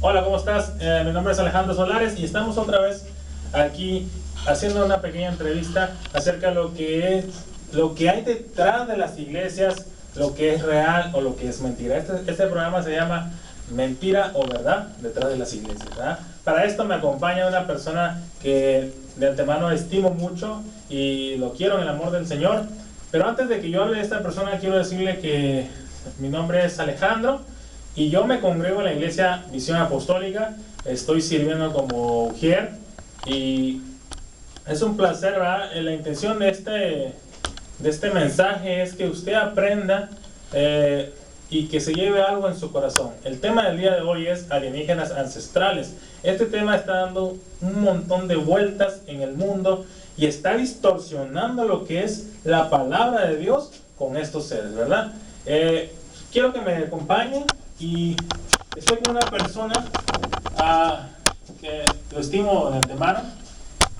Hola, ¿cómo estás? Mi nombre es Alejandro Solares y estamos otra vez aquí haciendo una pequeña entrevista acerca de lo que hay detrás de las iglesias, lo que es real o lo que es mentira. Este programa se llama Mentira o Verdad detrás de las iglesias, ¿verdad? Para esto me acompaña una persona que de antemano estimo mucho y lo quiero en el amor del Señor. Pero antes de que yo hable de esta persona, quiero decirle que mi nombre es Alejandro y yo me congrego en la iglesia Visión Apostólica. Estoy sirviendo como ujier y es un placer, ¿verdad? La intención de este mensaje es que usted aprenda y que se lleve algo en su corazón. El tema del día de hoy es alienígenas ancestrales. Este tema está dando un montón de vueltas en el mundo y está distorsionando lo que es la palabra de Dios con estos seres, ¿verdad? Quiero que me acompañen y estoy con una persona que lo estimo de antemano,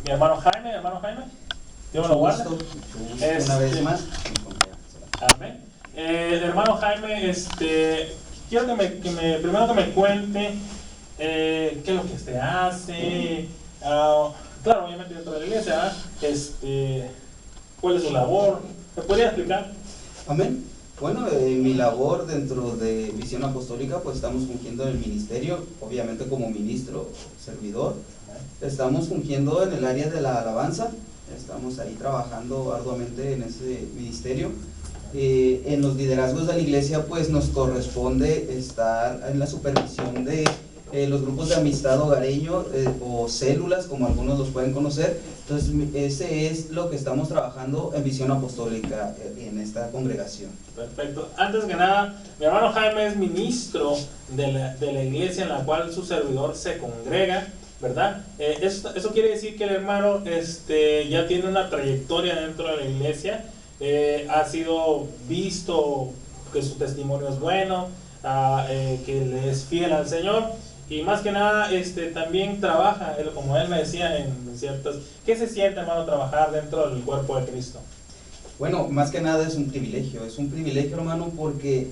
mi hermano Jaime. Dios me lo guarde. Una vez más. Amén. El hermano Jaime, quiero primero que me cuente qué es lo que usted hace. Claro, obviamente dentro de la iglesia, cuál es su labor. ¿Me podría explicar? Amén. Bueno, mi labor dentro de Visión Apostólica, pues estamos fungiendo en el ministerio, obviamente como ministro, servidor. Estamos fungiendo en el área de la alabanza, estamos ahí trabajando arduamente en ese ministerio. En los liderazgos de la iglesia, pues nos corresponde estar en la supervisión de los grupos de amistad hogareño o células, como algunos los pueden conocer. Entonces, ese es lo que estamos trabajando en Visión Apostólica en esta congregación. Perfecto. Antes que nada, mi hermano Jaime es ministro de la iglesia en la cual su servidor se congrega, ¿verdad? Eso quiere decir que el hermano ya tiene una trayectoria dentro de la iglesia, ha sido visto que su testimonio es bueno, que le es fiel al Señor. Y más que nada, también trabaja, como él me decía, en ciertas... ¿Qué se siente, hermano, trabajar dentro del cuerpo de Cristo? Bueno, más que nada es un privilegio, hermano, porque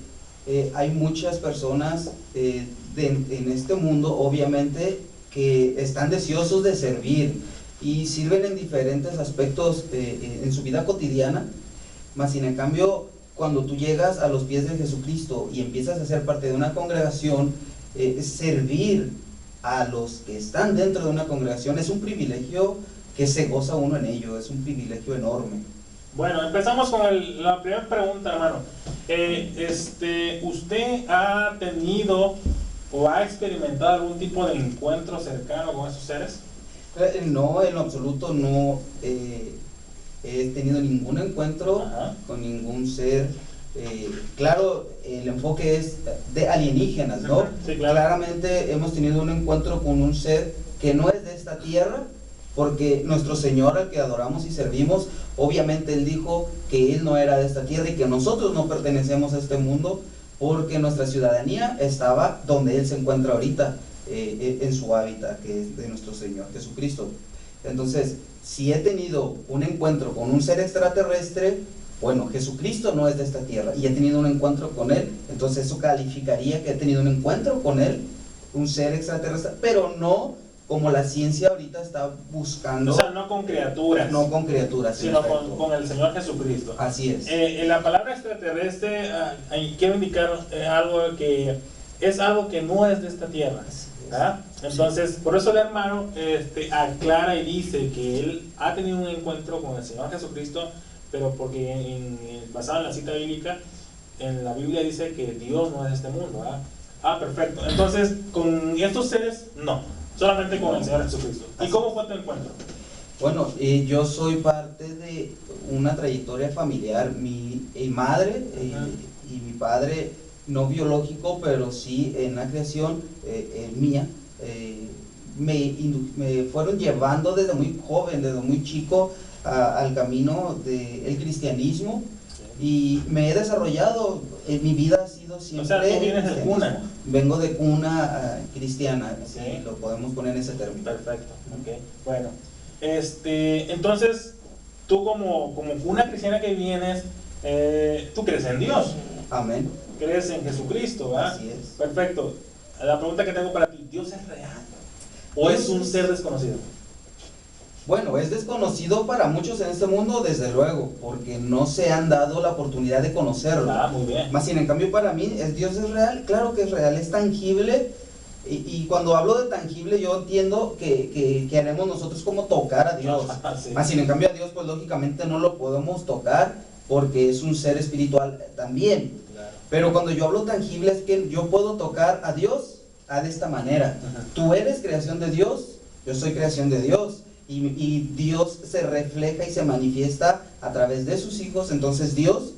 hay muchas personas en este mundo, obviamente, que están deseosos de servir y sirven en diferentes aspectos en su vida cotidiana, mas sin en cambio, cuando tú llegas a los pies de Jesucristo y empiezas a ser parte de una congregación, servir a los que están dentro de una congregación es un privilegio que se goza uno en ello, es un privilegio enorme. Bueno, empezamos con la primera pregunta, hermano. ¿Usted ha tenido o ha experimentado algún tipo de encuentro cercano con esos seres? No, en lo absoluto no he tenido ningún encuentro con ningún ser. Claro, el enfoque es de alienígenas, ¿no? Sí, claro. Claramente hemos tenido un encuentro con un ser que no es de esta tierra, porque nuestro Señor, al que adoramos y servimos, obviamente Él dijo que Él no era de esta tierra y que nosotros no pertenecemos a este mundo, porque nuestra ciudadanía estaba donde Él se encuentra ahorita, en su hábitat, que es de nuestro Señor Jesucristo. Entonces, si he tenido un encuentro con un ser extraterrestre, bueno, Jesucristo no es de esta tierra y he tenido un encuentro con Él, entonces eso calificaría que he tenido un encuentro con Él, un ser extraterrestre, pero no como la ciencia ahorita está buscando. O sea, no con criaturas. No con criaturas, sino con el Señor Jesucristo. Así es. En la palabra extraterrestre, quiero indicar algo que es algo que no es de esta tierra, ¿verdad? Entonces, por eso el hermano aclara y dice que él ha tenido un encuentro con el Señor Jesucristo, pero porque basado en la cita bíblica, en la Biblia dice que Dios no es de este mundo, ¿verdad? Perfecto. Entonces, con estos seres, no, solamente con el Señor Jesucristo. ¿Y cómo fue tu encuentro? Bueno, yo soy parte de una trayectoria familiar. Mi madre y mi padre, no biológico, pero sí en la creación mía, me fueron llevando desde muy joven, desde muy chico, al camino del cristianismo, y me he desarrollado. Mi vida ha sido siempre. O sea, ¿tú vienes de cuna? Vengo de cuna cristiana, Okay. si lo podemos poner en ese término. Perfecto, ok. Bueno, entonces, tú como cuna cristiana que vienes, tú crees en Dios. Amén. Crees en Jesucristo, ¿verdad? Así es. Perfecto. la pregunta que tengo para ti, ¿Dios es real? ¿O es un ser desconocido? Bueno, es desconocido para muchos en este mundo, desde luego, porque no se han dado la oportunidad de conocerlo. Muy bien. Más sin en cambio para mí, Dios es real, claro que es real, es tangible. Y cuando hablo de tangible, yo entiendo que haremos nosotros como tocar a Dios. Sí. Más sin en cambio a Dios, pues lógicamente no lo podemos tocar porque es un ser espiritual también. Claro. Pero cuando yo hablo tangible es que yo puedo tocar a Dios de esta manera. Tú eres creación de Dios, yo soy creación de Dios. Y Dios se refleja y se manifiesta a través de sus hijos. Entonces Dios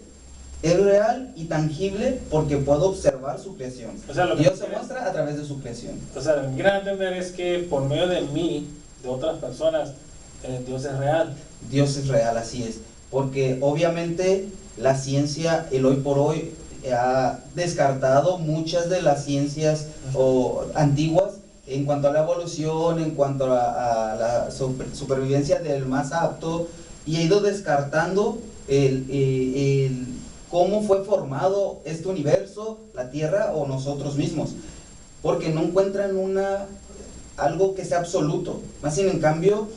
es real y tangible porque puedo observar su creación. O sea, Dios se muestra a través de su creación. O sea, lo que quiero entender es que por medio de mí, de otras personas, Dios es real. Dios es real, así es. Porque obviamente la ciencia, el hoy por hoy, ha descartado muchas de las ciencias antiguas en cuanto a la evolución, en cuanto a la supervivencia del más apto, y ha ido descartando cómo fue formado este universo, la Tierra o nosotros mismos, porque no encuentran algo que sea absoluto. Más sin en cambio,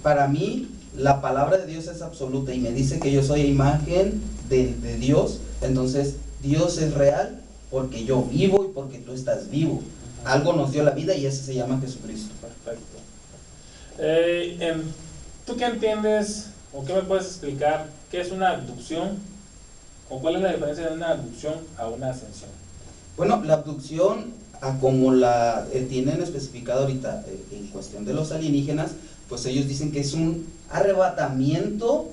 para mí, la palabra de Dios es absoluta y me dice que yo soy imagen de Dios. Entonces, Dios es real porque yo vivo y porque tú estás vivo. Algo nos dio la vida y ese se llama Jesucristo. Perfecto. ¿Tú qué entiendes o qué me puedes explicar qué es una abducción o cuál es la diferencia de una abducción a una ascensión? Bueno, la abducción, como la tienen especificado ahorita en cuestión de los alienígenas, pues ellos dicen que es un arrebatamiento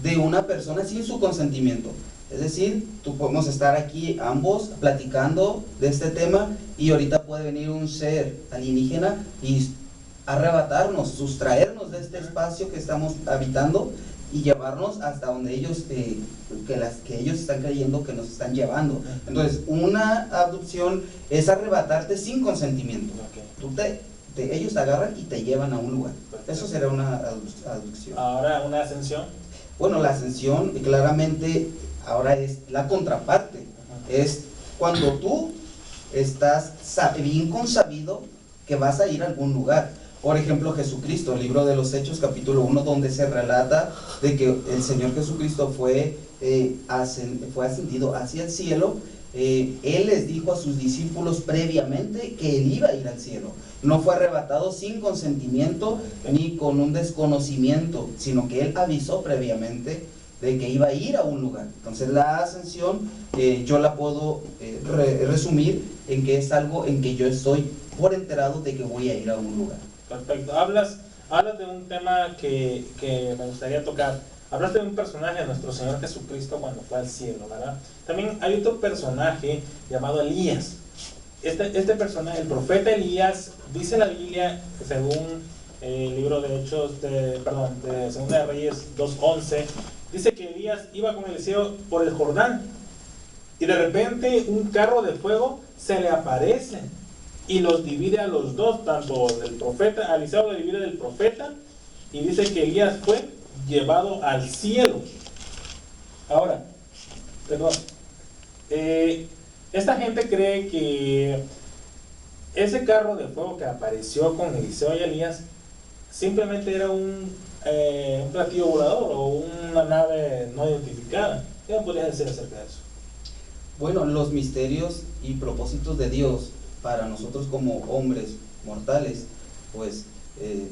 de una persona sin su consentimiento. Es decir, tú podemos estar aquí ambos platicando de este tema y ahorita puede venir un ser alienígena y arrebatarnos, sustraernos de este espacio que estamos habitando y llevarnos hasta donde ellos, que ellos están creyendo que nos están llevando. Entonces, una abducción es arrebatarte sin consentimiento. Ellos te agarran y te llevan a un lugar. Eso será una abducción. Ahora, ¿una ascensión? Bueno, la ascensión claramente ahora es la contraparte. Es cuando tú estás bien consabido que vas a ir a algún lugar. Por ejemplo, Jesucristo, el libro de los Hechos, capítulo 1, donde se relata de que el Señor Jesucristo fue ascendido hacia el cielo. Él les dijo a sus discípulos previamente que Él iba a ir al cielo. No fue arrebatado sin consentimiento ni con un desconocimiento, sino que Él avisó previamente de que iba a ir a un lugar. Entonces la ascensión yo la puedo resumir en que es algo en que yo estoy por enterado de que voy a ir a un lugar. Perfecto. Hablas de un tema que me gustaría tocar. Hablaste de un personaje de nuestro Señor Jesucristo cuando fue al cielo, ¿verdad? También hay otro personaje llamado Elías. Este personaje, el profeta Elías, dice la Biblia, según el libro de Hechos, de Segunda de Reyes 2:11, dice que Elías iba con Eliseo por el Jordán y de repente un carro de fuego se le aparece y los divide a los dos, tanto del profeta, Eliseo lo divide del profeta, y dice que Elías fue llevado al cielo. Ahora, esta gente cree que ese carro de fuego que apareció con Eliseo y Elías simplemente era un platillo volador o una nave no identificada. ¿Qué me podrías decir acerca de eso? Bueno, los misterios y propósitos de Dios para nosotros como hombres mortales, pues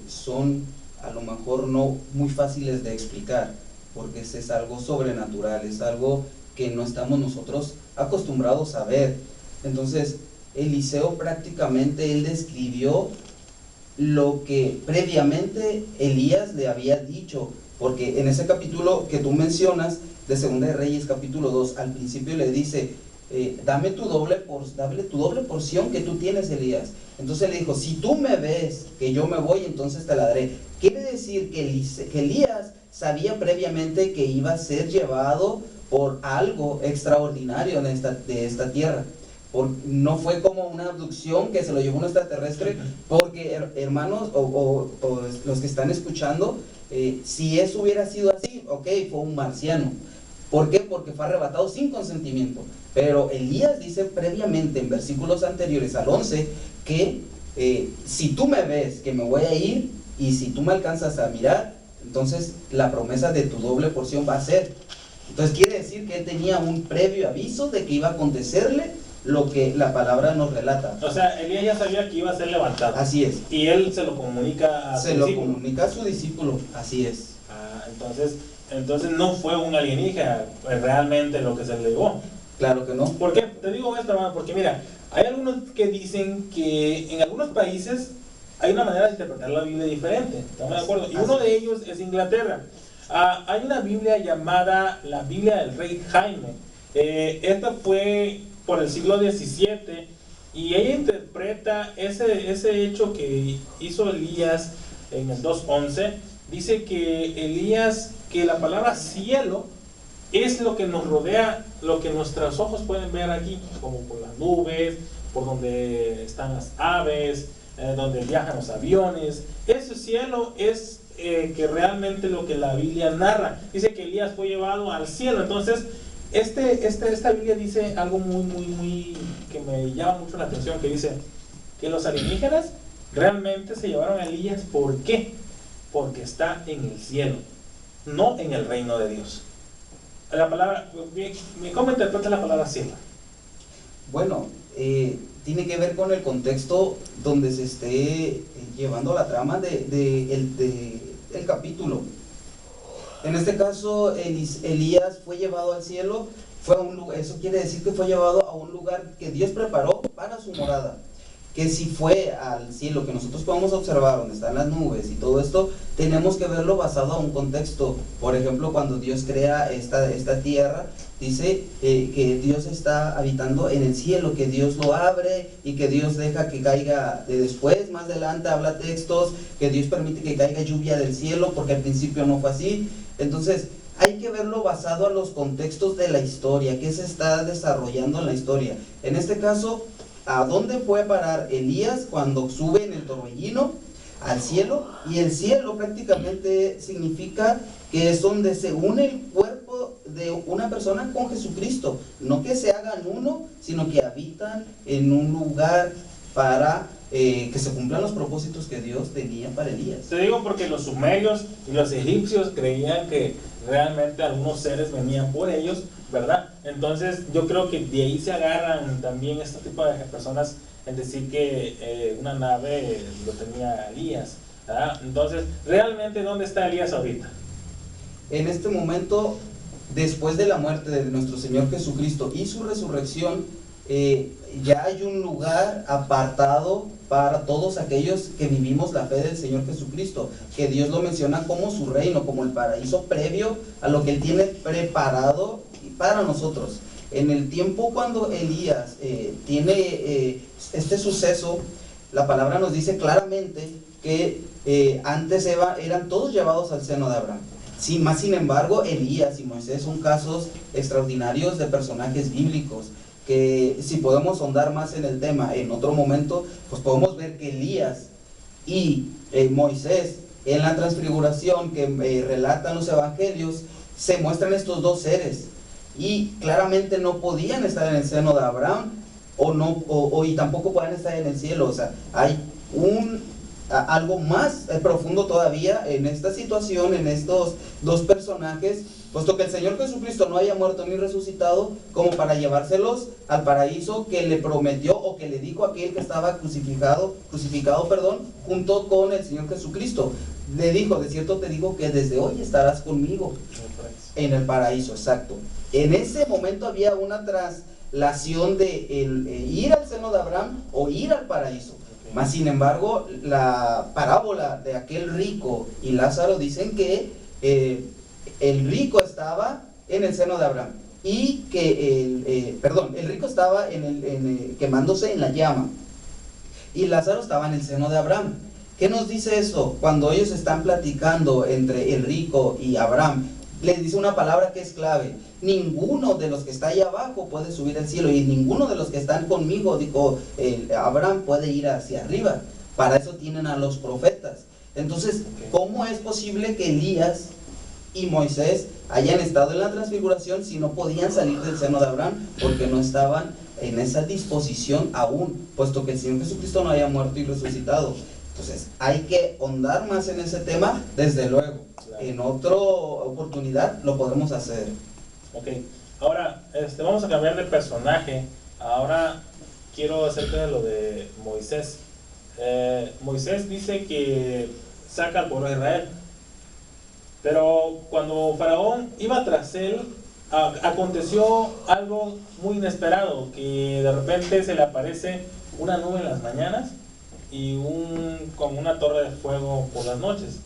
son a lo mejor no muy fáciles de explicar, porque es algo sobrenatural, es algo que no estamos nosotros acostumbrados a ver. Entonces, Eliseo prácticamente él describió lo que previamente Elías le había dicho, porque en ese capítulo que tú mencionas, de Segunda de Reyes, capítulo 2, al principio le dice, dame tu doble porción que tú tienes, Elías. Entonces le dijo, si tú me ves que yo me voy, entonces te la daré. Quiere decir que Elías sabía previamente que iba a ser llevado por algo extraordinario de esta tierra. No fue como una abducción que se lo llevó un extraterrestre, porque hermanos o los que están escuchando, si eso hubiera sido así, ok, fue un marciano. ¿Por qué? Porque fue arrebatado sin consentimiento. Pero Elías dice previamente en versículos anteriores al 11 que si tú me ves que me voy a ir y si tú me alcanzas a mirar, entonces la promesa de tu doble porción va a ser. Entonces quiere decir que él tenía un previo aviso de que iba a acontecerle lo que la palabra nos relata. O sea, Elías ya sabía que iba a ser levantado. Así es. Y él se lo comunica a su discípulo. Se lo comunica a su discípulo, así es. Entonces no fue un alienígena realmente lo que se le llevó. Claro que no. ¿Por qué? Te digo esto, hermano, porque mira, hay algunos que dicen que en algunos países hay una manera de interpretar la Biblia diferente. ¿Estamos de acuerdo? Y uno de ellos es Inglaterra. Hay una Biblia llamada la Biblia del Rey Jaime. Esta fue por el siglo XVII y ella interpreta ese hecho que hizo Elías en el 2:11. Dice que Elías, que la palabra cielo es lo que nos rodea, lo que nuestros ojos pueden ver aquí, como por las nubes, por donde están las aves, donde viajan los aviones. Ese cielo es que realmente lo que la Biblia narra. Dice que Elías fue llevado al cielo. Entonces, esta Biblia dice algo muy que me llama mucho la atención, que dice que los alienígenas realmente se llevaron a Elías. ¿Por qué? Porque está en el cielo, no en el reino de Dios. La palabra, ¿cómo interpreta la palabra cielo? Bueno, tiene que ver con el contexto donde se esté llevando la trama el capítulo. En este caso, Elías fue llevado al cielo, fue a un lugar, eso quiere decir que fue llevado a un lugar que Dios preparó para su morada. Que si fue al cielo, que nosotros podemos observar donde están las nubes y todo esto, tenemos que verlo basado a un contexto. Por ejemplo, cuando Dios crea esta tierra, dice que Dios está habitando en el cielo, que Dios lo abre y que Dios deja que caiga después, más adelante habla textos, que Dios permite que caiga lluvia del cielo, porque al principio no fue así. Entonces, hay que verlo basado a los contextos de la historia, que se está desarrollando en la historia. En este caso, ¿a dónde fue a parar Elías cuando sube en el torbellino? Al cielo. Y el cielo prácticamente significa que es donde se une el cuerpo de una persona con Jesucristo. No que se hagan uno, sino que habitan en un lugar para que se cumplan los propósitos que Dios tenía para Elías. Te digo porque los sumerios y los egipcios creían que realmente algunos seres venían por ellos, ¿verdad? Entonces yo creo que de ahí se agarran también este tipo de personas en decir que una nave lo tenía Elías, ¿verdad? Entonces, ¿realmente dónde está Elías ahorita? En este momento, después de la muerte de nuestro Señor Jesucristo y su resurrección, ya hay un lugar apartado para todos aquellos que vivimos la fe del Señor Jesucristo, que Dios lo menciona como su reino, como el paraíso previo a lo que Él tiene preparado para nosotros. En el tiempo cuando Elías tiene este suceso, la palabra nos dice claramente que antes eran todos llevados al seno de Abraham. Sí, más sin embargo, Elías y Moisés son casos extraordinarios de personajes bíblicos, que si podemos ahondar más en el tema en otro momento, pues podemos ver que Elías y Moisés en la transfiguración que relatan los evangelios, se muestran estos dos seres y claramente no podían estar en el seno de Abraham y tampoco pueden estar en el cielo. O sea, hay algo más profundo todavía en esta situación, en estos dos personajes, puesto que el Señor Jesucristo no haya muerto ni resucitado como para llevárselos al paraíso que le prometió o que le dijo a aquel que estaba crucificado, junto con el Señor Jesucristo. Le dijo, de cierto te digo que desde hoy estarás conmigo en el paraíso, exacto. En ese momento había una traslación de ir al seno de Abraham o ir al paraíso. Mas sin embargo, la parábola de aquel rico y Lázaro dicen que el rico estaba en el seno de Abraham y que el rico estaba quemándose en la llama y Lázaro estaba en el seno de Abraham. ¿Qué nos dice eso? Cuando ellos están platicando entre el rico y Abraham, les dice una palabra que es clave: ninguno de los que está allá abajo puede subir al cielo, y ninguno de los que están conmigo, dijo Abraham, puede ir hacia arriba. Para eso tienen a los profetas. Entonces, ¿cómo es posible que Elías y Moisés hayan estado en la transfiguración si no podían salir del seno de Abraham, porque no estaban en esa disposición aún, puesto que el Señor Jesucristo no haya muerto y resucitado. Entonces hay que ahondar más en ese tema, desde luego. En otra oportunidad lo podemos hacer. Ok, ahora vamos a cambiar de personaje. Ahora quiero hacerte de lo de Moisés. Moisés dice que saca al pueblo de Israel, pero cuando Faraón iba tras él, aconteció algo muy inesperado, que de repente se le aparece una nube en las mañanas y como una torre de fuego por las noches.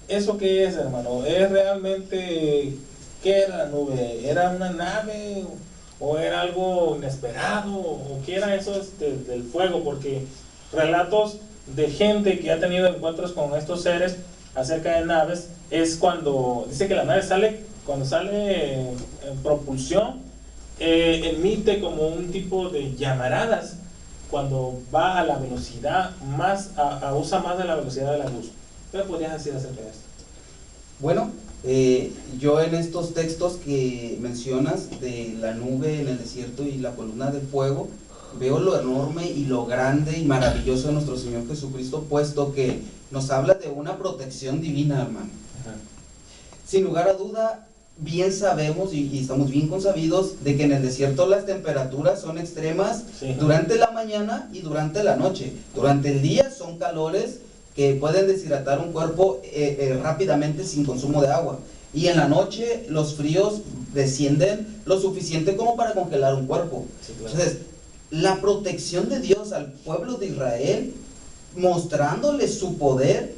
¿Eso qué es, hermano? ¿Es realmente qué era la nube? ¿Era una nave o era algo inesperado? ¿O qué era eso del fuego? Porque relatos de gente que ha tenido encuentros con estos seres acerca de naves es cuando dice que la nave cuando sale en propulsión, emite como un tipo de llamaradas cuando va a la velocidad usa más de la velocidad de la luz. ¿Qué me podrías decir acerca de esto? Bueno, yo en estos textos que mencionas de la nube en el desierto y la columna de fuego, veo lo enorme y lo grande y maravilloso de nuestro Señor Jesucristo, puesto que nos habla de una protección divina, hermano. Ajá. Sin lugar a duda, bien sabemos y estamos bien consabidos de que en el desierto las temperaturas son extremas, sí, durante la mañana y durante la noche. Durante el día son calores que pueden deshidratar un cuerpo rápidamente sin consumo de agua. Y en la noche los fríos descienden lo suficiente como para congelar un cuerpo. Sí, claro. Entonces, la protección de Dios al pueblo de Israel, mostrándole su poder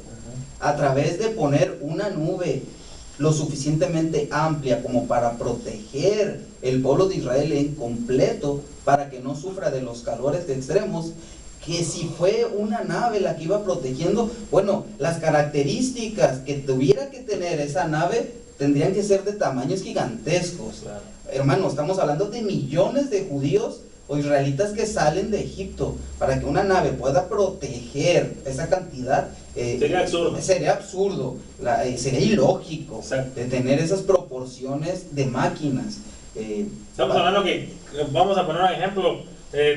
a través de poner una nube lo suficientemente amplia como para proteger el pueblo de Israel en completo, para que no sufra de los calores extremos. Que si fue una nave la que iba protegiendo, bueno, las características que tuviera que tener esa nave tendrían que ser de tamaños gigantescos. Claro. Hermano, estamos hablando de millones de judíos o israelitas que salen de Egipto. Para que una nave pueda proteger esa cantidad, sería absurdo. Sería absurdo, sería ilógico. Exacto. De tener esas proporciones de máquinas. Estamos hablando que, vamos a poner un ejemplo,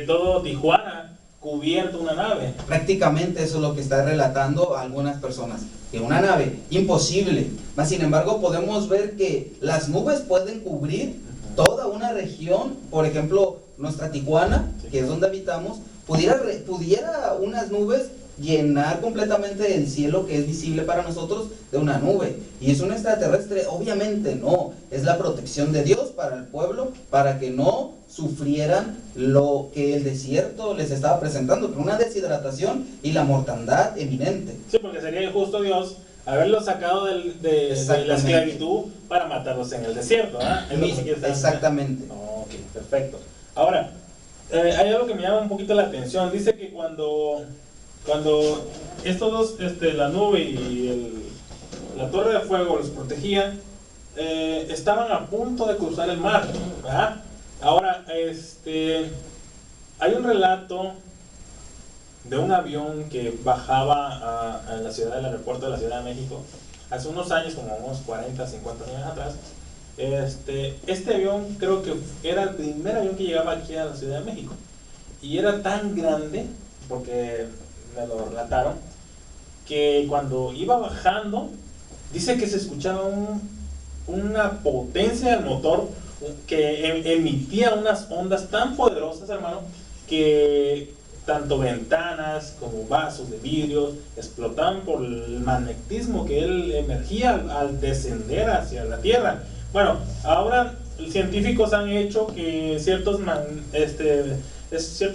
todo Tijuana cubierto una nave. Prácticamente eso es lo que está relatando algunas personas, que una nave, imposible. Mas sin embargo podemos ver que las nubes pueden cubrir toda una región. Por ejemplo, nuestra Tijuana, sí, que es donde habitamos, pudiera unas nubes llenar completamente el cielo que es visible para nosotros de una nube. Y es un extraterrestre, obviamente no, es la protección de Dios para el pueblo, para que no sufrieran lo que el desierto les estaba presentando, que una deshidratación y la mortandad eminente. Sí, porque sería injusto Dios haberlos sacado de la esclavitud para matarlos en el desierto, ¿ah? Exactamente. Ok, perfecto. Ahora, hay algo que me llama un poquito la atención. Dice que cuando estos dos, la nube y la torre de fuego los protegían, estaban a punto de cruzar el mar, ¿verdad? Ahora, hay un relato de un avión que bajaba a la ciudad del aeropuerto de la Ciudad de México hace unos años, como unos 40, 50 años atrás. Este avión creo que era el primer avión que llegaba aquí a la Ciudad de México, y era tan grande, porque me lo relataron, que cuando iba bajando, dice que se escuchaba una potencia del motor que emitía unas ondas tan poderosas, hermano, que tanto ventanas como vasos de vidrio explotaban por el magnetismo que él emergía al descender hacia la Tierra. Bueno, ahora científicos han hecho que cierto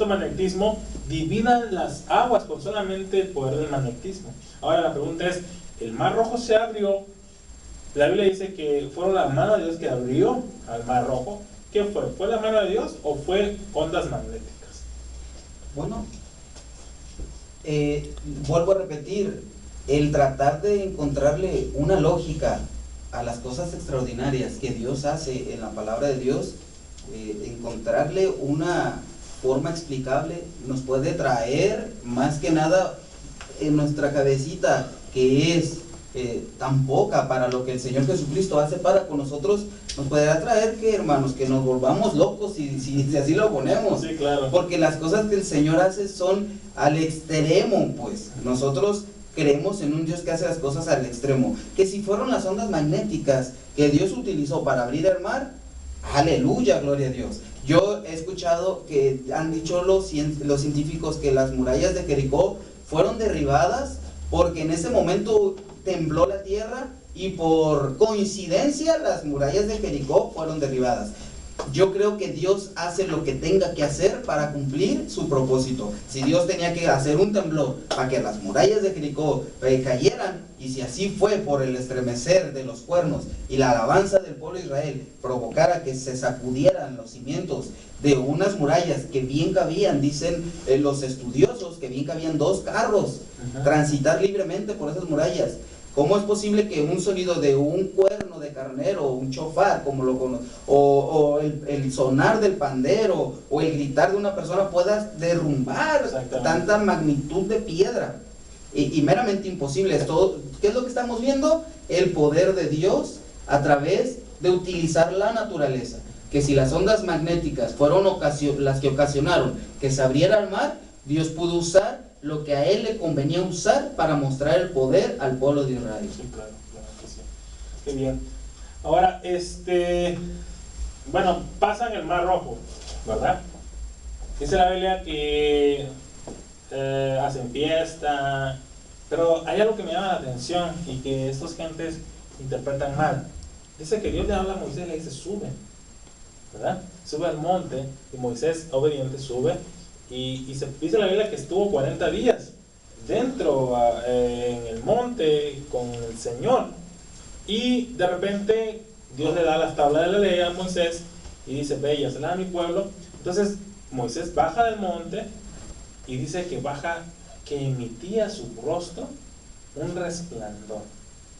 magnetismo divida las aguas con solamente el poder del magnetismo. Ahora la pregunta es, el Mar Rojo se abrió, la Biblia dice que fue la mano de Dios que abrió al Mar Rojo. ¿Qué fue? ¿Fue la mano de Dios o fue ondas magnéticas? Bueno, vuelvo a repetir, el tratar de encontrarle una lógica a las cosas extraordinarias que Dios hace en la palabra de Dios, encontrarle una forma explicable nos puede traer más que nada en nuestra cabecita, que es tan poca para lo que el Señor Jesucristo hace para con nosotros, nos podrá traer que, hermanos, que nos volvamos locos si así lo ponemos. Sí, claro. Porque las cosas que el Señor hace son al extremo, pues. Nosotros creemos en un Dios que hace las cosas al extremo. Que si fueron las ondas magnéticas que Dios utilizó para abrir el mar, aleluya, gloria a Dios. Yo he escuchado que han dicho los científicos que las murallas de Jericó fueron derribadas porque en ese momento tembló la tierra y por coincidencia las murallas de Jericó fueron derribadas. Yo creo que Dios hace lo que tenga que hacer para cumplir su propósito. Si Dios tenía que hacer un temblor para que las murallas de Jericó cayeran, y si así fue por el estremecer de los cuernos y la alabanza del pueblo de Israel provocara que se sacudieran los cimientos de unas murallas que bien cabían, dicen los estudiosos, que bien cabían 2 carros transitar libremente por esas murallas. ¿Cómo es posible que un sonido de un cuerno de carnero, un chofar, como lo conocen, o el sonar del pandero, o el gritar de una persona pueda derrumbar tanta magnitud de piedra? Y meramente imposible. ¿Qué es lo que estamos viendo? El poder de Dios a través de utilizar la naturaleza. Que si las ondas magnéticas fueron las que ocasionaron que se abriera el mar, Dios pudo usar lo que a él le convenía usar para mostrar el poder al pueblo de Israel. Sí, claro, claro que sí. Qué bien. Ahora, bueno, pasan el Mar Rojo, ¿verdad? Dice la Biblia que hacen fiesta, pero hay algo que me llama la atención y que estas gentes interpretan mal. Dice que Dios le habla a Moisés y le dice, sube, ¿verdad? Sube al monte, y Moisés, obediente, sube. Y dice la Biblia que estuvo 40 días dentro en el monte con el Señor. Y de repente Dios le da las tablas de la ley a Moisés y dice, ve y hazla a mi pueblo. Entonces Moisés baja del monte y dice que baja, que emitía su rostro un resplandor,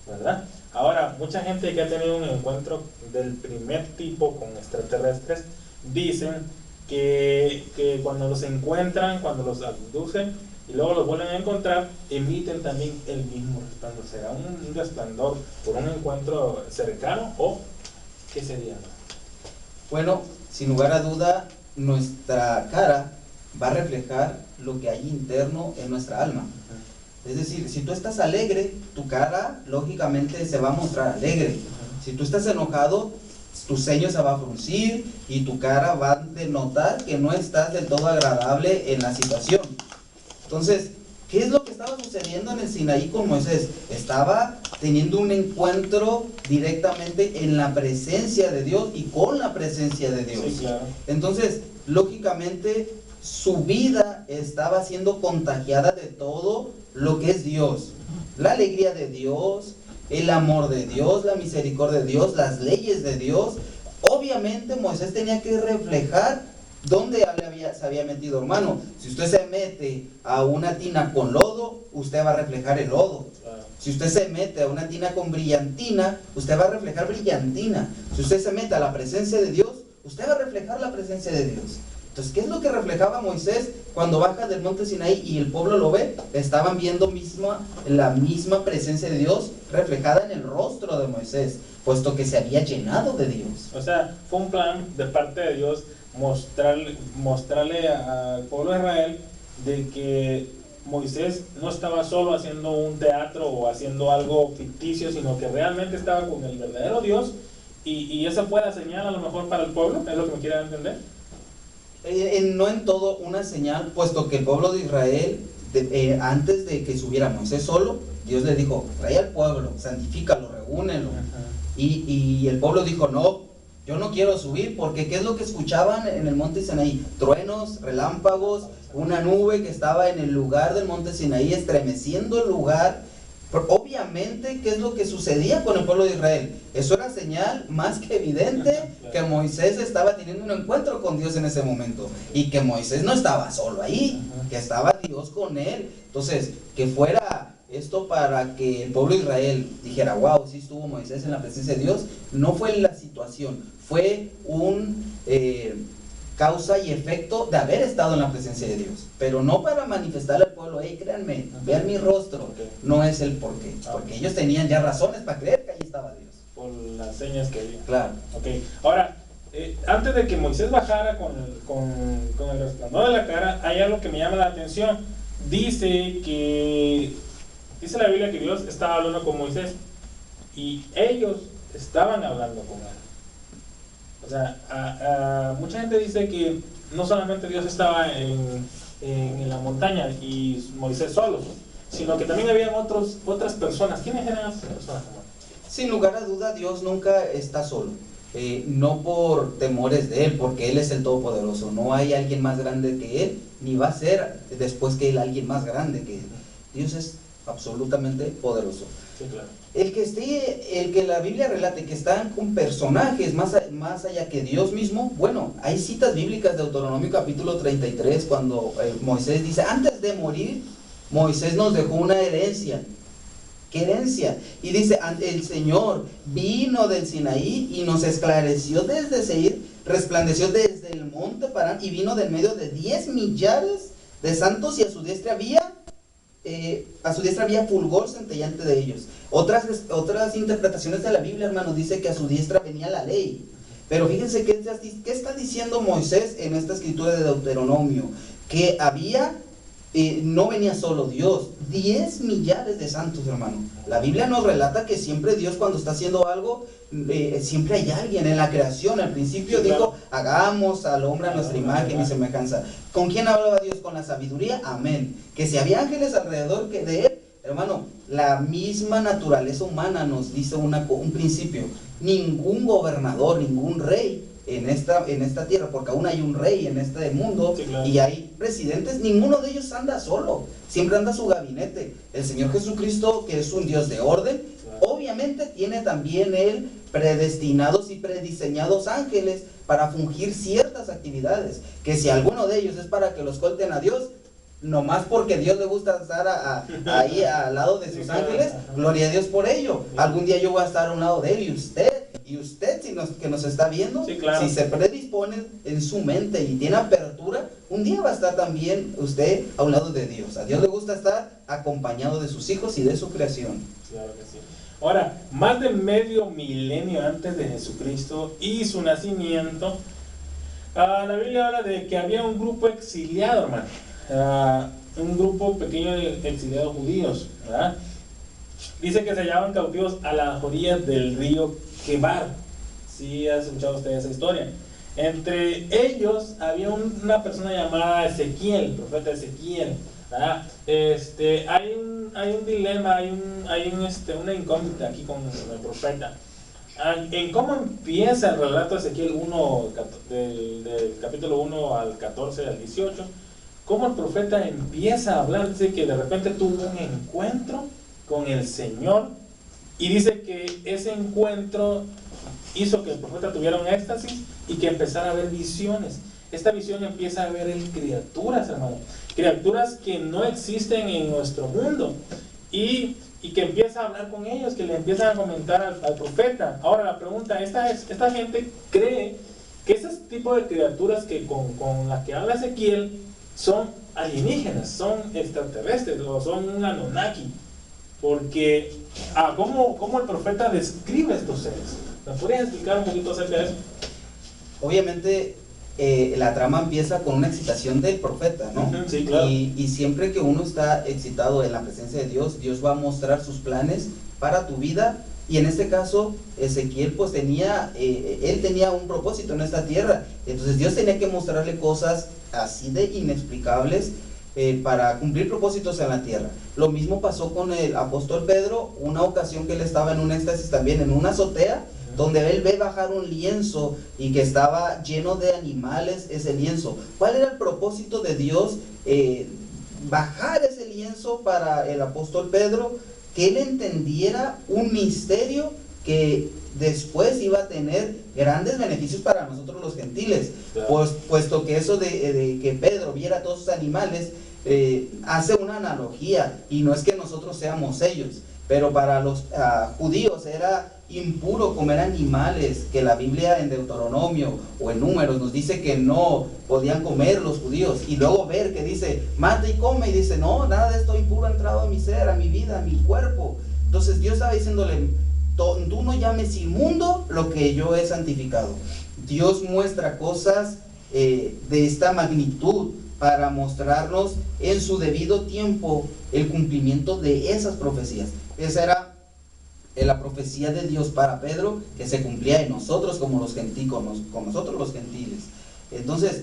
¿verdad? Ahora, mucha gente que ha tenido un encuentro del primer tipo con extraterrestres dicen que cuando los encuentran, cuando los abducen y luego los vuelven a encontrar, emiten también el mismo resplandor. ¿Será un resplandor por un encuentro cercano o qué sería? Bueno, sin lugar a duda, nuestra cara va a reflejar lo que hay interno en nuestra alma. Es decir, si tú estás alegre, tu cara lógicamente se va a mostrar alegre. Si tú estás enojado, tu ceño se va a fruncir y tu cara va a denotar que no estás del todo agradable en la situación. Entonces, ¿qué es lo que estaba sucediendo en el Sinaí con Moisés? Estaba teniendo un encuentro directamente en la presencia de Dios y con la presencia de Dios. Sí, claro. Entonces, lógicamente, su vida estaba siendo contagiada de todo lo que es Dios. La alegría de Dios, el amor de Dios, la misericordia de Dios, las leyes de Dios. Obviamente Moisés tenía que reflejar dónde se había metido, hermano. Si usted se mete a una tina con lodo, usted va a reflejar el lodo. Si usted se mete a una tina con brillantina, usted va a reflejar brillantina. Si usted se mete a la presencia de Dios, usted va a reflejar la presencia de Dios. Entonces, ¿qué es lo que reflejaba Moisés cuando baja del monte Sinaí y el pueblo lo ve? Estaban viendo la misma presencia de Dios reflejada en el rostro de Moisés, puesto que se había llenado de Dios. O sea, fue un plan de parte de Dios mostrarle al pueblo de Israel de que Moisés no estaba solo haciendo un teatro o haciendo algo ficticio, sino que realmente estaba con el verdadero Dios, y esa fue la señal a lo mejor para el pueblo, es lo que me quieren entender. No en todo una señal, puesto que el pueblo de Israel, antes de que subiera Moisés solo, Dios le dijo, trae al pueblo, santifícalo, reúnelo. Y el pueblo dijo, no, yo no quiero subir, porque ¿qué es lo que escuchaban en el monte Sinaí? Truenos, relámpagos, una nube que estaba en el lugar del monte Sinaí, estremeciendo el lugar. Pero obviamente, ¿qué es lo que sucedía con el pueblo de Israel? Eso era señal más que evidente que Moisés estaba teniendo un encuentro con Dios en ese momento, y que Moisés no estaba solo ahí, que estaba Dios con él. Entonces, que fuera esto para que el pueblo de Israel dijera, wow, sí estuvo Moisés en la presencia de Dios, no fue la situación, fue un causa y efecto de haber estado en la presencia de Dios, pero no para manifestarle al pueblo, hey, créanme, vean mi rostro, no es el porqué, porque ellos tenían ya razones para creer que allí estaba Dios. Por las señas que había. Claro. Ok, ahora, antes de que Moisés bajara con el resplandor de la cara, hay algo que me llama la atención. Dice la Biblia que Dios estaba hablando con Moisés y ellos estaban hablando con él. O sea, mucha gente dice que no solamente Dios estaba en la montaña y Moisés solo, sino que también habían otras personas. ¿Quiénes eran esas personas? Sin lugar a duda, Dios nunca está solo. No por temores de Él, porque Él es el Todopoderoso. No hay alguien más grande que Él, ni va a ser después que Él alguien más grande que Él. Dios es absolutamente poderoso. Sí, claro. El que la Biblia relate que están con personajes más allá que Dios mismo, bueno, hay citas bíblicas de Deuteronomio capítulo 33, cuando Moisés dice, antes de morir, Moisés nos dejó una herencia. ¿Qué herencia? Y dice, el Señor vino del Sinaí y nos esclareció desde Seir, resplandeció desde el monte Parán y vino del medio de 10 millares de santos y a su diestra había fulgor centellante de ellos. Otras interpretaciones de la Biblia, hermanos, dice que a su diestra venía la ley. Pero fíjense qué está diciendo Moisés en esta escritura de Deuteronomio, que no venía solo Dios, 10 millares de santos, hermano. La Biblia nos relata que siempre Dios, cuando está haciendo algo, siempre hay alguien en la creación. Al principio sí, dijo, claro, hagamos al hombre a nuestra imagen y semejanza. ¿Con quién hablaba Dios? Con la sabiduría, amén. Que si había ángeles alrededor de él, hermano, la misma naturaleza humana nos dice un principio. Ningún gobernador, ningún rey en esta tierra, porque aún hay un rey en este mundo, sí, claro, y hay presidentes, ninguno de ellos anda solo, siempre anda su gabinete. El Señor Jesucristo, que es un Dios de orden, claro, obviamente tiene también Él predestinados y prediseñados ángeles para fungir ciertas actividades, que si alguno de ellos es para que los colten a Dios, nomás porque Dios le gusta estar ahí al lado de sus ángeles, gloria a Dios por ello. Algún día yo voy a estar a un lado de Él, y usted que nos está viendo, sí, claro, si se predispone en su mente y tiene apertura, un día va a estar también usted a un lado de Dios. A Dios le gusta estar acompañado de sus hijos y de su creación. Claro que sí. Ahora, más de medio milenio antes de Jesucristo y su nacimiento, la Biblia habla de que había un grupo exiliado, hermano. Un grupo pequeño de exiliados judíos, ¿verdad? Dice que se hallaban cautivos a las orillas del río Quebar. ¿Sí ha escuchado usted esa historia? Entre ellos había una persona llamada Ezequiel, el profeta Ezequiel, ¿verdad? Hay un dilema, hay una incógnita aquí con el profeta. En cómo empieza el relato de Ezequiel 1, del capítulo 1 al 14 al 18, cómo el profeta empieza a hablar. Dice que de repente tuvo un encuentro con el Señor, y dice que ese encuentro hizo que el profeta tuviera un éxtasis y que empezara a ver visiones. Esta visión empieza a ver criaturas, hermano, criaturas que no existen en nuestro mundo, y que empieza a hablar con ellos, que le empiezan a comentar al profeta. Ahora la pregunta, esta gente cree que ese tipo de criaturas que con las que habla Ezequiel son alienígenas, son extraterrestres, o son un Anunnaki, porque ¿cómo el profeta describe estos seres? ¿Me podrías explicar un poquito acerca de eso? Obviamente la trama empieza con una excitación del profeta, ¿no? Sí, claro. Y siempre que uno está excitado en la presencia de Dios, Dios va a mostrar sus planes para tu vida. Y en este caso, Ezequiel pues él tenía un propósito en esta tierra. Entonces Dios tenía que mostrarle cosas así de inexplicables para cumplir propósitos en la tierra. Lo mismo pasó con el apóstol Pedro, una ocasión que él estaba en un éxtasis también en una azotea, donde él ve bajar un lienzo y que estaba lleno de animales ese lienzo. ¿Cuál era el propósito de Dios? Bajar ese lienzo para el apóstol Pedro, que él entendiera un misterio que después iba a tener grandes beneficios para nosotros los gentiles, claro, puesto que eso de que Pedro viera todos esos animales hace una analogía, y no es que nosotros seamos ellos. pero para los judíos era impuro comer animales, que la Biblia en Deuteronomio o en Números nos dice que no podían comer los judíos, y luego ver que dice, mata y come, y dice, no, nada de esto impuro ha entrado a mi ser, a mi vida, a mi cuerpo. Entonces Dios estaba diciéndole, tú no llames inmundo lo que yo he santificado. Dios muestra cosas de esta magnitud para mostrarnos en su debido tiempo el cumplimiento de esas profecías. Esa era la profecía de Dios para Pedro, que se cumplía en nosotros como los gentiles, con nosotros los gentiles. Entonces,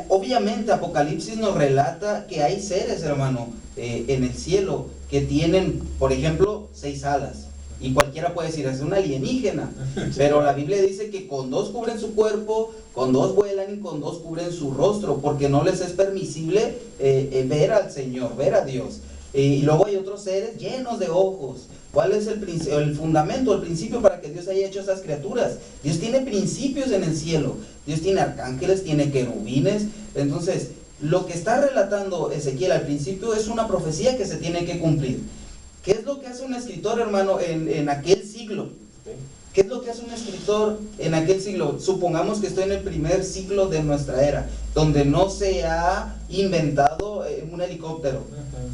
obviamente Apocalipsis nos relata que hay seres, hermano, en el cielo que tienen, por ejemplo, 6 alas. Y cualquiera puede decir, es un alienígena, pero la Biblia dice que con 2 cubren su cuerpo, con 2 vuelan y con 2 cubren su rostro, porque no les es permisible ver al Señor, ver a Dios. Y luego hay otros seres llenos de ojos. ¿Cuál es el fundamento, el principio para que Dios haya hecho esas criaturas? Dios tiene principios en el cielo. Dios tiene arcángeles, tiene querubines. Entonces, lo que está relatando Ezequiel al principio es una profecía que se tiene que cumplir. ¿Qué es lo que hace un escritor, hermano, en aquel siglo? ¿Qué es lo que hace un escritor en aquel siglo? Supongamos que estoy en el primer siglo de nuestra era, donde no se ha inventado un helicóptero.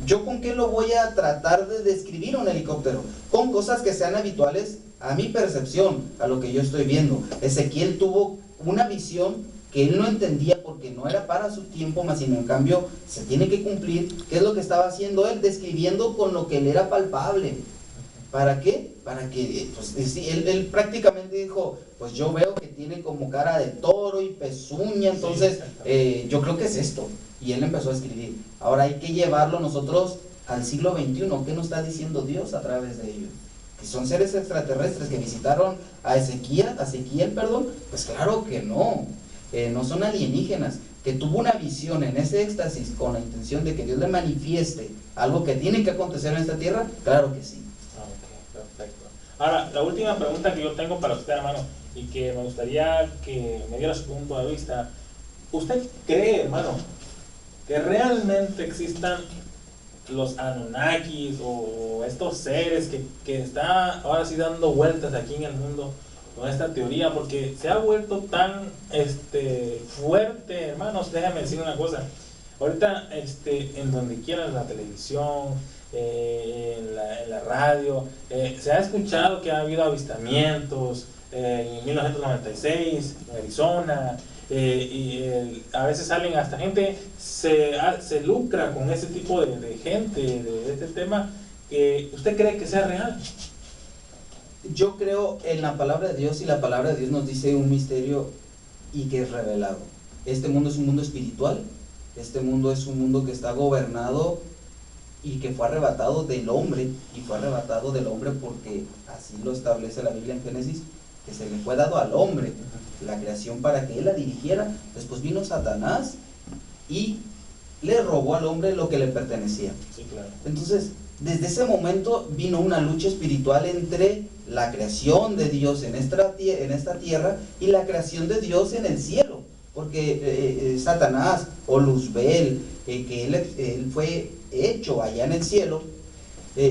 ¿Yo con qué lo voy a tratar de describir un helicóptero? Con cosas que sean habituales a mi percepción, a lo que yo estoy viendo. Ezequiel tuvo una visión que él no entendía porque no era para su tiempo, más sino en cambio se tiene que cumplir. ¿Qué es lo que estaba haciendo él? Describiendo con lo que le era palpable. ¿Para qué? Para que, pues, él prácticamente dijo, pues yo veo que tiene como cara de toro y pezuña, entonces yo creo que es esto. Y él empezó a escribir. Ahora hay que llevarlo nosotros al siglo XXI. ¿Qué nos está diciendo Dios a través de ellos? ¿Que son seres extraterrestres que visitaron a Ezequiel, pues claro que no. No son alienígenas. Que tuvo una visión en ese éxtasis con la intención de que Dios le manifieste algo que tiene que acontecer en esta tierra, claro que sí. Perfecto. Ahora, la última pregunta que yo tengo para usted, hermano, y que me gustaría que me diera su punto de vista. ¿Usted cree, hermano, que realmente existan los Anunnakis o estos seres que están ahora sí dando vueltas aquí en el mundo con esta teoría? Porque se ha vuelto tan fuerte, hermanos. Déjame decir una cosa. Ahorita en donde quieran, en la televisión, en la radio, se ha escuchado que ha habido avistamientos en 1996 en Arizona, a veces salen hasta gente, se lucra con ese tipo de gente, de este tema. ¿Usted cree que sea real? Yo creo en la palabra de Dios, y la palabra de Dios nos dice un misterio y que es revelado. Este mundo es un mundo espiritual. Este mundo es un mundo que está gobernado y que fue arrebatado del hombre, y fue arrebatado del hombre porque así lo establece la Biblia en Génesis, que se le fue dado al hombre la creación para que él la dirigiera. Después vino Satanás y le robó al hombre lo que le pertenecía. Sí, claro. Entonces, desde ese momento vino una lucha espiritual entre la creación de Dios en esta tierra y la creación de Dios en el cielo. Porque Satanás o Luzbel, que él fue hecho allá en el cielo,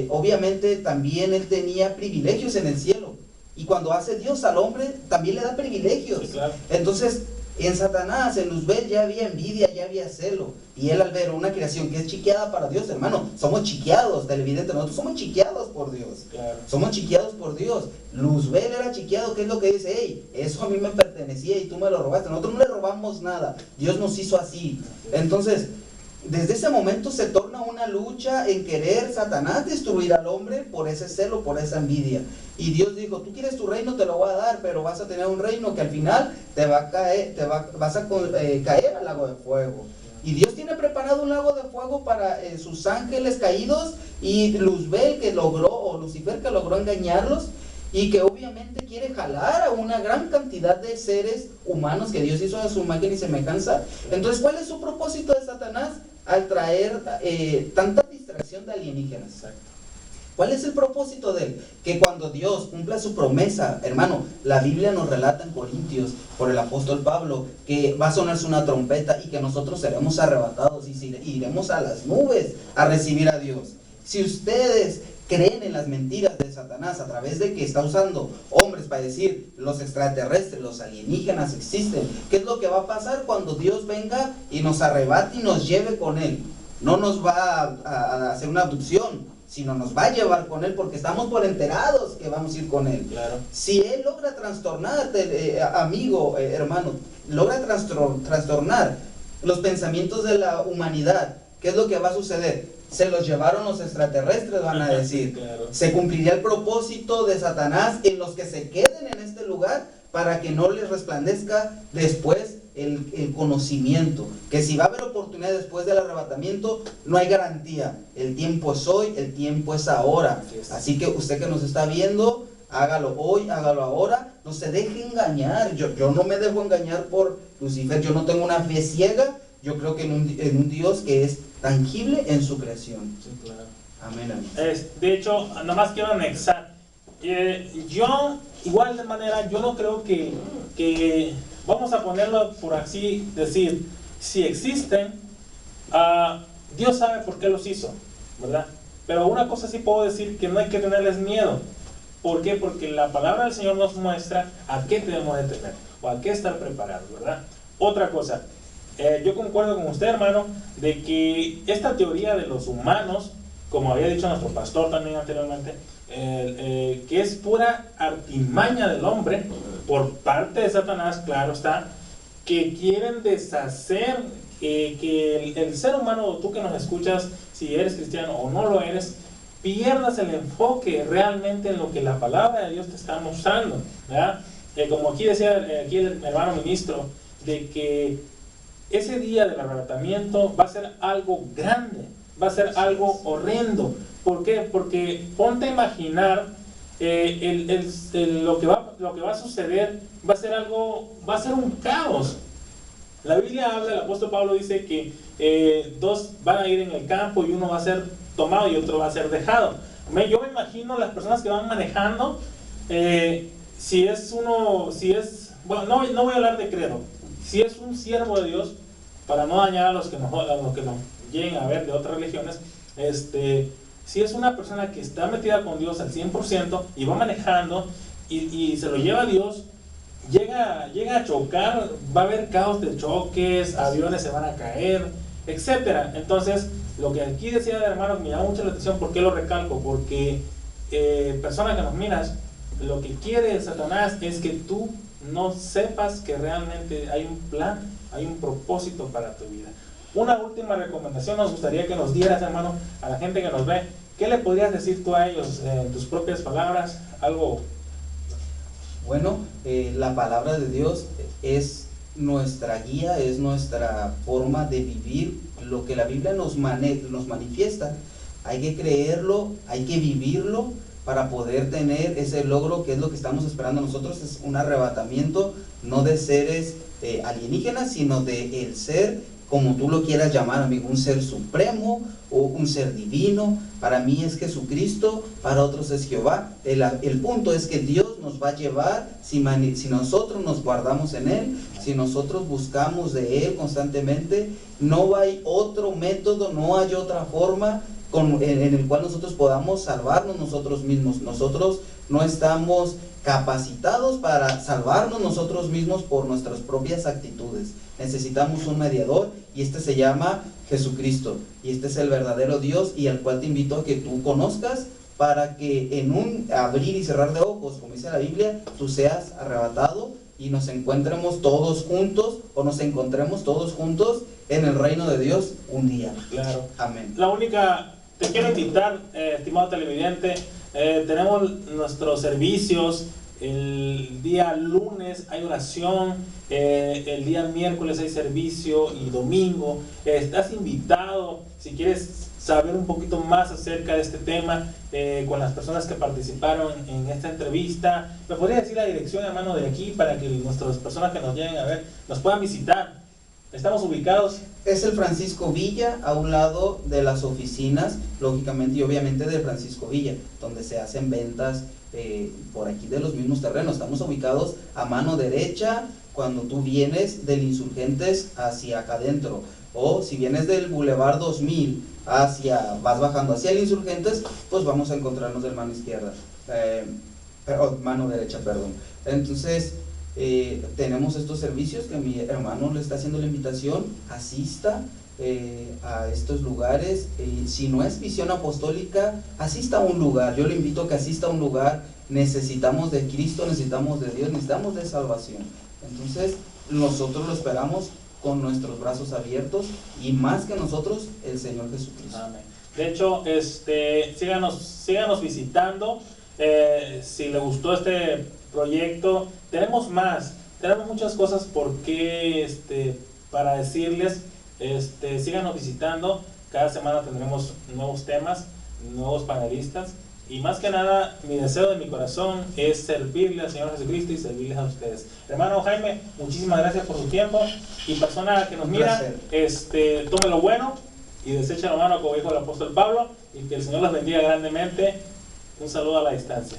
obviamente también él tenía privilegios en el cielo. Y cuando hace Dios al hombre, también le da privilegios. Sí, claro. Entonces, en Satanás, en Luzbel, ya había envidia, ya había celo. Y él, al ver una creación que es chiqueada para Dios, hermano, somos chiqueados, televidente, nosotros somos chiqueados por Dios. Claro. Somos chiqueados por Dios. Luzbel era chiqueado, ¿qué es lo que dice? Hey, eso a mí me pertenecía y tú me lo robaste. Nosotros no le robamos nada. Dios nos hizo así. Entonces, desde ese momento se torna una lucha en querer Satanás destruir al hombre por ese celo, por esa envidia. Y Dios dijo, tú quieres tu reino, te lo voy a dar, pero vas a tener un reino que al final te va a caer, vas a caer al lago de fuego. Y Dios tiene preparado un lago de fuego para sus ángeles caídos, y Luzbel que logró, o Lucifer que logró engañarlos, y que obviamente quiere jalar a una gran cantidad de seres humanos que Dios hizo a su imagen y semejanza. Entonces, ¿cuál es su propósito de Satanás al traer tanta distracción de alienígenas? ¿Cuál es el propósito de él? Que cuando Dios cumpla su promesa, hermano, la Biblia nos relata en Corintios por el apóstol Pablo que va a sonarse una trompeta y que nosotros seremos arrebatados y iremos a las nubes a recibir a Dios. Si ustedes creen en las mentiras de Satanás a través de que está usando hombres para decir los extraterrestres, los alienígenas existen, ¿qué es lo que va a pasar cuando Dios venga y nos arrebate y nos lleve con Él? No nos va a hacer una abducción, sino nos va a llevar con Él, porque estamos por enterados que vamos a ir con Él. Claro. Si Él logra trastornarte, amigo, hermano, logra trastornar los pensamientos de la humanidad, ¿qué es lo que va a suceder? Se los llevaron los extraterrestres, van a decir. Claro. Se cumpliría el propósito de Satanás en los que se queden en este lugar, para que no les resplandezca después el conocimiento. Que si va a haber oportunidad después del arrebatamiento, no hay garantía. El tiempo es hoy, el tiempo es ahora. Así que usted que nos está viendo, hágalo hoy, hágalo ahora. No se deje engañar. Yo no me dejo engañar por Lucifer. Yo no tengo una fe ciega. Yo creo que en un Dios que es tangible en su creación. Sí, claro. Amén, amén. De hecho, nada más quiero anexar. Yo, igual de manera, yo no creo que vamos a ponerlo por así decir, si existen, Dios sabe por qué los hizo, ¿verdad? Pero una cosa sí puedo decir, que no hay que tenerles miedo. ¿Por qué? Porque la palabra del Señor nos muestra a qué tenemos de temer, o a qué estar preparados, ¿verdad? Otra cosa, yo concuerdo con usted, hermano, de que esta teoría de los humanos, como había dicho nuestro pastor también anteriormente, que es pura artimaña del hombre por parte de Satanás, claro está, que quieren deshacer que el ser humano, o tú que nos escuchas, si eres cristiano o no lo eres, pierdas el enfoque realmente en lo que la palabra de Dios te está mostrando, ¿verdad? Como aquí decía aquí el hermano ministro, de que ese día del arrebatamiento va a ser algo grande, va a ser algo horrendo. ¿Por qué? Porque ponte a imaginar lo que va a suceder, va a ser un caos. La Biblia habla, el apóstol Pablo dice que dos van a ir en el campo y uno va a ser tomado y otro va a ser dejado. Yo me imagino las personas que van manejando, bueno, no voy a hablar de credo, si es un siervo de Dios, para no dañar a los que nos lleguen a ver de otras religiones, si es una persona que está metida con Dios al 100% y va manejando y se lo lleva a Dios, llega a chocar, va a haber caos de choques, aviones se van a caer, etcétera. Entonces, lo que aquí decía el hermano me llama mucho la atención. ¿Por qué lo recalco? Porque persona que nos miras, lo que quiere Satanás es que tú no sepas que realmente hay un plan, hay un propósito para tu vida. Una última recomendación nos gustaría que nos dieras, hermano, a la gente que nos ve. ¿Qué le podrías decir tú a ellos en tus propias palabras? Algo. Bueno, la palabra de Dios es nuestra guía, es nuestra forma de vivir lo que la Biblia nos manifiesta. Hay que creerlo, hay que vivirlo para poder tener ese logro que es lo que estamos esperando nosotros. Es un arrebatamiento no de seres alienígenas, sino de el ser, como tú lo quieras llamar, amigo, un ser supremo o un ser divino. Para mí es Jesucristo, para otros es Jehová. El punto es que Dios nos va a llevar si nosotros nos guardamos en Él, si nosotros buscamos de Él constantemente. No hay otro método, no hay otra forma en el cual nosotros podamos salvarnos nosotros mismos. Nosotros no estamos capacitados para salvarnos nosotros mismos por nuestras propias actitudes. Necesitamos un mediador, y este se llama Jesucristo, y este es el verdadero Dios, y al cual te invito a que tú conozcas, para que en un abrir y cerrar de ojos, como dice la Biblia, tú seas arrebatado y nos encontremos todos juntos, o nos encontremos todos juntos en el reino de Dios un día. Claro. Amén. Te quiero invitar, estimado televidente, tenemos nuestros servicios. El día lunes hay oración, el día miércoles hay servicio, y domingo estás invitado. Si quieres saber un poquito más acerca de este tema, con las personas que participaron en esta entrevista, ¿me podría decir la dirección, hermano, de aquí, para que nuestras personas que nos lleguen a ver nos puedan visitar? Estamos ubicados. Es el Francisco Villa, a un lado de las oficinas, lógicamente y obviamente de Francisco Villa, donde se hacen ventas por aquí de los mismos terrenos. Estamos ubicados a mano derecha cuando tú vienes del Insurgentes hacia acá adentro. O si vienes del Boulevard 2000 vas bajando hacia el Insurgentes, pues vamos a encontrarnos de mano izquierda, mano derecha, perdón. Entonces, tenemos estos servicios que mi hermano le está haciendo la invitación, asista a estos lugares. Si no es Visión Apostólica, asista a un lugar. Yo le invito a que asista a un lugar. Necesitamos de Cristo, necesitamos de Dios, necesitamos de salvación. Entonces nosotros lo esperamos con nuestros brazos abiertos, y más que nosotros, el Señor Jesucristo. Amén. De hecho, síganos visitando. Si le gustó este proyecto, tenemos muchas cosas para decirles. Síganos visitando. Cada semana tendremos nuevos temas, nuevos panelistas, y más que nada mi deseo de mi corazón es servirle al Señor Jesucristo y servirles a ustedes. Hermano Jaime, muchísimas gracias por su tiempo, y persona que nos mira, tome lo bueno y desecha lo malo, como dijo el apóstol Pablo, y que el Señor los bendiga grandemente. Un saludo a la distancia.